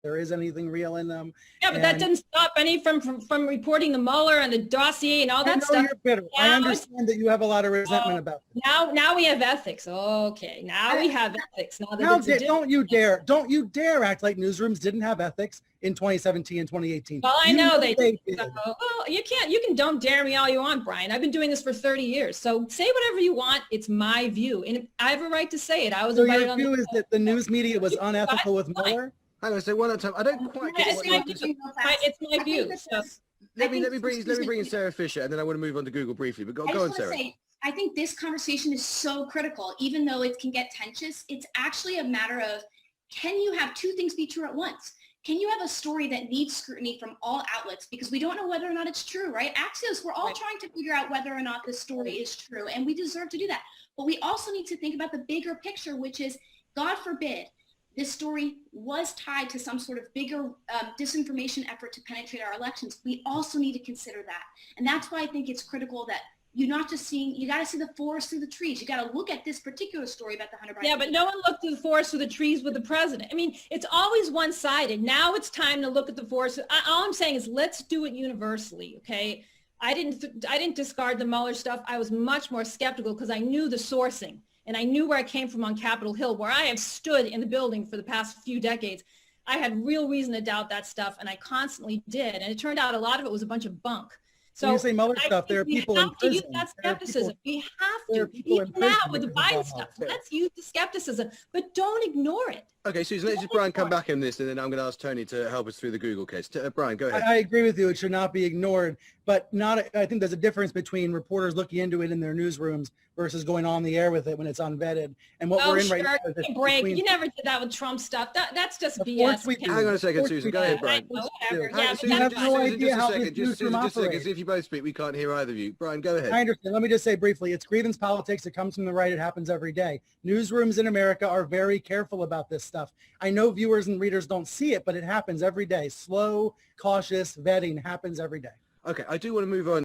there is anything real in them. Yeah, but that didn't stop any from reporting the Mueller and the dossier and all that stuff. You're bitter. I understand that you have a lot of resentment about it. Now we have ethics. Okay, now we have ethics. Don't you dare act like newsrooms didn't have ethics in 2017 and 2018. Well, I know they did. Well, you can don't dare me all you want, Brian. I've been doing this for 30 years. So say whatever you want. It's my view. And I have a right to say it. I was invited on. So your view is that the news media was unethical with Mueller? Hang on a second, one at a time. I don't quite get what you're saying. It's my view. Let me bring in Sarah Fisher, and then I want to move on to Google briefly. But go on, Sarah. I think this conversation is so critical, even though it can get tense. It's actually a matter of, can you have two things be true at once? Can you have a story that needs scrutiny from all outlets? Because we don't know whether or not it's true, right? Axios, we're all trying to figure out whether or not this story is true, and we deserve to do that. But we also need to think about the bigger picture, which is, God forbid, this story was tied to some sort of bigger disinformation effort to penetrate our elections. We also need to consider that. And that's why I think it's critical that you're not just seeing, you got to see the forest through the trees. You got to look at this particular story about the Hunter Biden. Yeah, but no one looked through the forest through the trees with the president. I mean, it's always one-sided. Now it's time to look at the forest. All I'm saying is let's do it universally, okay? I didn't discard the Mueller stuff. I was much more skeptical because I knew the sourcing. And I knew where I came from on Capitol Hill, where I have stood in the building for the past few decades. I had real reason to doubt that stuff, and I constantly did. And it turned out a lot of it was a bunch of bunk. So when you say Mueller stuff, there are people in prison. Use that skepticism. We have to. Even now with the Biden stuff, let's use the skepticism, but don't ignore it. Okay, Susan, let's just Brian come back on this, and then I'm going to ask Tony to help us through the Google case. Brian, go ahead. I agree with you. It should not be ignored, but I think there's a difference between reporters looking into it in their newsrooms versus going on the air with it when it's unvetted. And what we're in right now is You never did that with Trump stuff. That's just BS. Hang on a second, Susan. Go ahead, Brian. You have no idea how this newsroom operates. If you both speak, we can't hear either of you. Brian, go ahead. I understand. Let me just say briefly, it's grievance politics. It comes from the right. It happens every day. Newsrooms in America are very careful about this stuff. I know viewers and readers don't see it, but it happens every day. Slow, cautious vetting happens every day. Okay, I do want to move on.